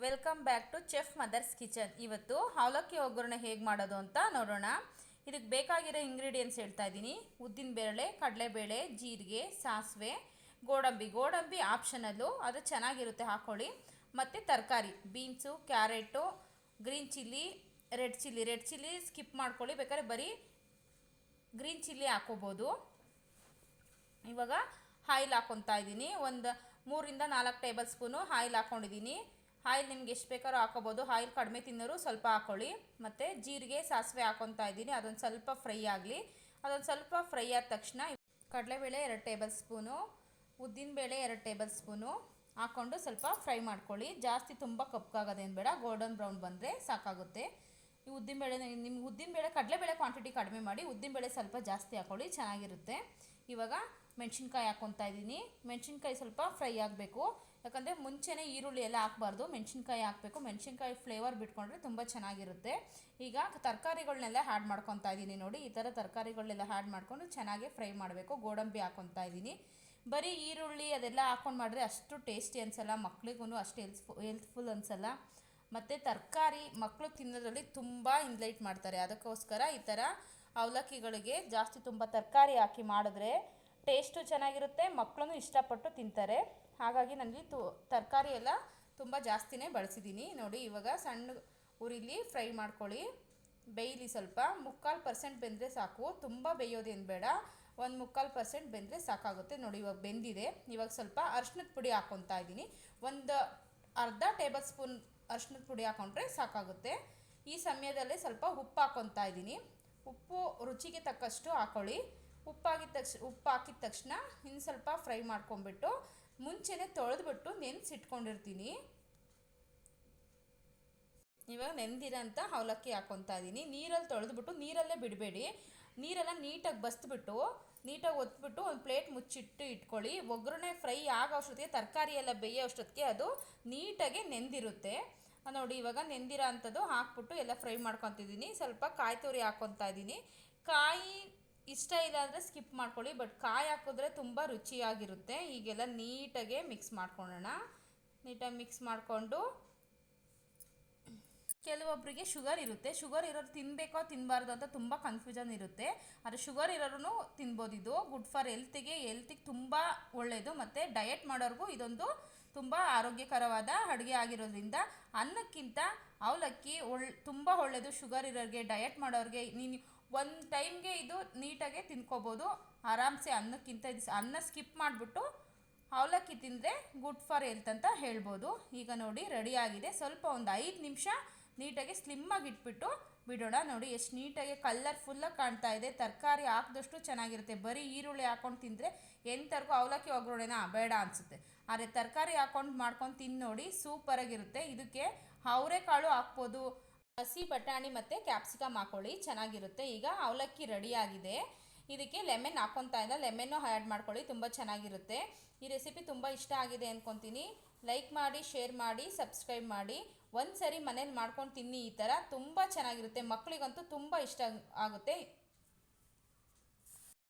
Welcome back to chef mother's kitchen. ಇವತ್ತು ಅವಲಕ್ಕಿ ಒಗ್ಗರಣೆ ಹೇಗೆ ಮಾಡೋದು ಅಂತ ನೋಡೋಣ. ಇದಕ್ಕೆ ಬೇಕಾಗಿರೋ ಇಂಗ್ರೀಡಿಯೆಂಟ್ಸ್ ಹೇಳ್ತಾ ಇದ್ದೀನಿ. ಉದ್ದಿನಬೇಳೆ, ಕಡಲೆಬೇಳೆ, ಜೀರಿಗೆ, ಸಾಸಿವೆ, ಗೋಡಂಬಿ ಆಪ್ಷನಲ್ಲು, ಅದು ಚೆನ್ನಾಗಿರುತ್ತೆ ಹಾಕ್ಕೊಳ್ಳಿ. ಮತ್ತು ತರಕಾರಿ beans, carrot, green chilli, red chilli skip ಮಾಡ್ಕೊಳ್ಳಿ, ಬೇಕಾದ್ರೆ ಬರೀ ಗ್ರೀನ್ ಚಿಲ್ಲಿ ಹಾಕೋಬೋದು. ಇವಾಗ ಆಯಿಲ್ ಹಾಕ್ಕೊತಾ ಇದ್ದೀನಿ. ಒಂದು 3-4 ಟೇಬಲ್ ಸ್ಪೂನು ಆಯಿಲ್ ಹಾಕ್ಕೊಂಡಿದ್ದೀನಿ. ಆಯಿಲ್ ನಿಮ್ಗೆ ಎಷ್ಟು ಬೇಕಾದ್ರೂ ಹಾಕೋಬೋದು. ಆಯಿಲ್ ಕಡಿಮೆ ತಿನ್ನೋರು ಸ್ವಲ್ಪ ಹಾಕ್ಕೊಳ್ಳಿ. ಮತ್ತು ಜೀರಿಗೆ, ಸಾಸಿವೆ ಹಾಕ್ಕೊತಾ ಇದ್ದೀನಿ. ಅದೊಂದು ಸ್ವಲ್ಪ ಫ್ರೈ ಆಗಲಿ. ಅದೊಂದು ಸ್ವಲ್ಪ ಫ್ರೈ ಆದ ತಕ್ಷಣ ಕಡಲೆಬೇಳೆ 2 ಟೇಬಲ್ ಸ್ಪೂನು, ಉದ್ದಿನಬೇಳೆ 2 ಟೇಬಲ್ ಸ್ಪೂನು ಹಾಕ್ಕೊಂಡು ಸ್ವಲ್ಪ ಫ್ರೈ ಮಾಡ್ಕೊಳ್ಳಿ. ಜಾಸ್ತಿ ತುಂಬ ಕಪ್ಪಾಗೋದೇನು ಬೇಡ, ಗೋಲ್ಡನ್ ಬ್ರೌನ್ ಬಂದರೆ ಸಾಕಾಗುತ್ತೆ. ಈ ಉದ್ದಿನಬೇಳೆ ಕಡಲೆಬೇಳೆ ಕ್ವಾಂಟಿಟಿ ಕಡಿಮೆ ಮಾಡಿ, ಉದ್ದಿನಬೇಳೆ ಸ್ವಲ್ಪ ಜಾಸ್ತಿ ಹಾಕ್ಕೊಳ್ಳಿ, ಚೆನ್ನಾಗಿರುತ್ತೆ. ಇವಾಗ ಮೆಣಸಿನ್ಕಾಯಿ ಹಾಕ್ಕೊತಾ ಇದ್ದೀನಿ. ಮೆಣಸಿನ್ಕಾಯಿ ಸ್ವಲ್ಪ ಫ್ರೈ ಆಗಬೇಕು, ಯಾಕಂದರೆ ಮುಂಚೆನೇ ಈರುಳ್ಳಿ ಎಲ್ಲ ಹಾಕಬಾರ್ದು, ಮೆಣಸಿನ್ಕಾಯಿ ಹಾಕಬೇಕು. ಮೆಣಸಿನ್ಕಾಯಿ ಫ್ಲೇವರ್ ಬಿಟ್ಕೊಂಡ್ರೆ ತುಂಬ ಚೆನ್ನಾಗಿರುತ್ತೆ. ಈಗ ತರಕಾರಿಗಳನ್ನೆಲ್ಲ ಆ್ಯಡ್ ಮಾಡ್ಕೊತಾ ಇದ್ದೀನಿ. ನೋಡಿ, ಈ ಥರ ತರಕಾರಿಗಳನ್ನೆಲ್ಲ ಆ್ಯಡ್ ಮಾಡಿಕೊಂಡು ಚೆನ್ನಾಗಿ ಫ್ರೈ ಮಾಡಬೇಕು. ಗೋಡಂಬಿ ಹಾಕ್ಕೊತಾ ಇದ್ದೀನಿ. ಬರೀ ಈರುಳ್ಳಿ ಅದೆಲ್ಲ ಹಾಕ್ಕೊಂಡು ಮಾಡಿದ್ರೆ ಅಷ್ಟು ಟೇಸ್ಟಿ ಅನಿಸಲ್ಲ, ಮಕ್ಳಿಗೂ ಅಷ್ಟು ಹೆಲ್ತ್ಫುಲ್ ಅನಿಸಲ್ಲ. ಮತ್ತು ತರಕಾರಿ ಮಕ್ಕಳು ತಿನ್ನೋದ್ರಲ್ಲಿ ತುಂಬ ಇನ್ಲೈಟ್ ಮಾಡ್ತಾರೆ. ಅದಕ್ಕೋಸ್ಕರ ಈ ಥರ ಅವಲಕ್ಕಿಗಳಿಗೆ ಜಾಸ್ತಿ ತುಂಬ ತರಕಾರಿ ಹಾಕಿ ಮಾಡಿದ್ರೆ ಟೇಸ್ಟು ಚೆನ್ನಾಗಿರುತ್ತೆ, ಮಕ್ಕಳು ಇಷ್ಟಪಟ್ಟು ತಿಂತಾರೆ. ಹಾಗಾಗಿ ನನಗೆ ತರಕಾರಿ ಎಲ್ಲ ತುಂಬ ಜಾಸ್ತಿನೇ ಬಳಸಿದ್ದೀನಿ. ನೋಡಿ, ಇವಾಗ ಸಣ್ಣ ಉರಿಲಿ ಫ್ರೈ ಮಾಡ್ಕೊಳ್ಳಿ. ಬೇಯಲಿ, ಸ್ವಲ್ಪ 3/4% ಬೆಂದರೆ ಸಾಕು, ತುಂಬ ಬೇಯೋದೇನು ಬೇಡ. 1/4% ಬೆಂದರೆ ಸಾಕಾಗುತ್ತೆ. ನೋಡಿ, ಇವಾಗ ಬೆಂದಿದೆ. ಇವಾಗ ಸ್ವಲ್ಪ ಅರಿಶಿನದ ಪುಡಿ ಹಾಕ್ಕೊತಾ ಇದ್ದೀನಿ. ಒಂದು ಅರ್ಧ ಟೇಬಲ್ ಸ್ಪೂನ್ ಅರಿಶಿನದ ಪುಡಿ ಹಾಕ್ಕೊಂಡ್ರೆ ಸಾಕಾಗುತ್ತೆ. ಈ ಸಮಯದಲ್ಲೇ ಸ್ವಲ್ಪ ಉಪ್ಪು ಹಾಕ್ಕೊತಾ ಇದ್ದೀನಿ. ಉಪ್ಪು ರುಚಿಗೆ ತಕ್ಕಷ್ಟು ಹಾಕ್ಕೊಳ್ಳಿ. ಉಪ್ಪು ಹಾಕಿದ ತಕ್ಷಣ ಇನ್ನು ಸ್ವಲ್ಪ ಫ್ರೈ ಮಾಡ್ಕೊಂಬಿಟ್ಟು ಮುಂಚೆನೇ ತೊಳೆದ್ಬಿಟ್ಟು ನೆನೆಸಿಟ್ಕೊಂಡಿರ್ತೀನಿ. ಇವಾಗ ನೆಂದಿರೋಂಥ ಅವಲಕ್ಕಿ ಹಾಕ್ಕೊತಾ ಇದ್ದೀನಿ. ನೀರಲ್ಲಿ ತೊಳೆದ್ಬಿಟ್ಟು ನೀರಲ್ಲೇ ಬಿಡಬೇಡಿ. ನೀರೆಲ್ಲ ನೀಟಾಗಿ ಬಸ್ಬಿಟ್ಟು ನೀಟಾಗಿ ಒತ್ಬಿಟ್ಟು ಒಂದು ಪ್ಲೇಟ್ ಮುಚ್ಚಿಟ್ಟು ಇಟ್ಕೊಳ್ಳಿ. ಒಗ್ಗರಣೆ ಫ್ರೈ ಆಗೋ ಅಷ್ಟೊತ್ತಿಗೆ, ತರಕಾರಿ ಎಲ್ಲ ಬೇಯೋ ಅಷ್ಟೊತ್ತಿಗೆ ಅದು ನೀಟಾಗಿ ನೆಂದಿರುತ್ತೆ. ನೋಡಿ, ಇವಾಗ ನೆಂದಿರೋ ಅಂಥದ್ದು ಹಾಕ್ಬಿಟ್ಟು ಎಲ್ಲ ಫ್ರೈ ಮಾಡ್ಕೊತಿದ್ದೀನಿ. ಸ್ವಲ್ಪ ಕಾಯಿ ತುರಿ ಹಾಕ್ಕೊತಾ ಇದ್ದೀನಿ. ಕಾಯಿ ಇಷ್ಟ ಇಲ್ಲ ಅಂದರೆ ಸ್ಕಿಪ್ ಮಾಡ್ಕೊಳ್ಳಿ, ಬಟ್ ಕಾಯಿ ಹಾಕಿದ್ರೆ ತುಂಬ ರುಚಿಯಾಗಿರುತ್ತೆ. ಈಗೆಲ್ಲ ನೀಟಾಗೆ ಮಿಕ್ಸ್ ಮಾಡ್ಕೊಳ್ಳೋಣ. ನೀಟಾಗಿ ಮಿಕ್ಸ್ ಮಾಡಿಕೊಂಡು, ಕೆಲವೊಬ್ಬರಿಗೆ ಶುಗರ್ ಇರುತ್ತೆ. ಶುಗರ್ ಇರೋರು ತಿನ್ನಬೇಕೋ ತಿನ್ನಬಾರ್ದು ಅಂತ ತುಂಬ ಕನ್ಫ್ಯೂಷನ್ ಇರುತ್ತೆ. ಆದರೆ ಶುಗರ್ ಇರೋರು ತಿನ್ಬೋದು. ಇದು ಗುಡ್ ಫಾರ್ ಹೆಲ್ತಿಗೆ ತುಂಬ ಒಳ್ಳೆಯದು. ಮತ್ತು ಡಯಟ್ ಮಾಡೋರಿಗೂ ಇದೊಂದು ತುಂಬ ಆರೋಗ್ಯಕರವಾದ ಅಡುಗೆ ಆಗಿರೋದ್ರಿಂದ ಅನ್ನಕ್ಕಿಂತ ಅವಲಕ್ಕಿ ತುಂಬ ಒಳ್ಳೆಯದು. ಶುಗರ್ ಇರೋರಿಗೆ, ಡಯಟ್ ಮಾಡೋರಿಗೆ ಒಂದು ಟೈಮ್ಗೆ ಇದು ನೀಟಾಗೆ ತಿನ್ಕೋಬೋದು ಆರಾಮ್ಸೆ. ಅನ್ನಕ್ಕಿಂತ ಅನ್ನ ಸ್ಕಿಪ್ ಮಾಡಿಬಿಟ್ಟು ಅವಲಕ್ಕಿ ತಿಂದರೆ ಗುಡ್ ಫಾರ್ ಹೆಲ್ತ್ ಅಂತ ಹೇಳ್ಬೋದು. ಈಗ ನೋಡಿ, ರೆಡಿಯಾಗಿದೆ. ಸ್ವಲ್ಪ ಒಂದು 5 ನಿಮಿಷ ನೀಟಾಗಿ ಸ್ಲಿಮ್ಮಾಗಿ ಇಟ್ಬಿಟ್ಟು ಬಿಡೋಣ. ನೋಡಿ, ಎಷ್ಟು ನೀಟಾಗಿ ಕಲರ್ಫುಲ್ಲಾಗಿ ಕಾಣ್ತಾ ಇದೆ. ತರಕಾರಿ ಹಾಕಿದಷ್ಟು ಚೆನ್ನಾಗಿರುತ್ತೆ. ಬರೀ ಈರುಳ್ಳಿ ಹಾಕ್ಕೊಂಡು ತಿಂದರೆ ಎಂಥರ್ಗೂ ಅವಲಕ್ಕಿ ಒಗ್ಗರಣೆನ ಬೇಡ ಅನಿಸುತ್ತೆ. ಆದರೆ ತರಕಾರಿ ಹಾಕ್ಕೊಂಡು ಮಾಡ್ಕೊಂಡು ತಿಂದು ನೋಡಿ, ಸೂಪರಾಗಿರುತ್ತೆ. ಇದಕ್ಕೆ ಅವರೆಕಾಳು ಹಾಕ್ಬೋದು, ಹಸಿ ಬಟಾಣಿ ಮತ್ತು ಕ್ಯಾಪ್ಸಿಕಮ್ ಹಾಕ್ಕೊಳ್ಳಿ, ಚೆನ್ನಾಗಿರುತ್ತೆ. ಈಗ ಅವಲಕ್ಕಿ ರೆಡಿಯಾಗಿದೆ. ಇದಕ್ಕೆ ಲೆಮನ್ ಹಾಕ್ಕೊತಾ ಇಲ್ಲ, ಲೆಮನ್ನು ಆ್ಯಡ್ ಮಾಡ್ಕೊಳ್ಳಿ, ತುಂಬ ಚೆನ್ನಾಗಿರುತ್ತೆ. ಈ ರೆಸಿಪಿ ತುಂಬ ಇಷ್ಟ ಆಗಿದೆ ಅಂದ್ಕೊತೀನಿ. ಲೈಕ್ ಮಾಡಿ, ಶೇರ್ ಮಾಡಿ, ಸಬ್ಸ್ಕ್ರೈಬ್ ಮಾಡಿ. ಒಂದು ಸರಿ ಮನೇಲಿ ಮಾಡ್ಕೊಂಡು ತಿನ್ನಿ. ಈ ಥರ ತುಂಬ ಚೆನ್ನಾಗಿರುತ್ತೆ. ಮಕ್ಕಳಿಗಂತೂ ತುಂಬ ಇಷ್ಟ ಆಗುತ್ತೆ.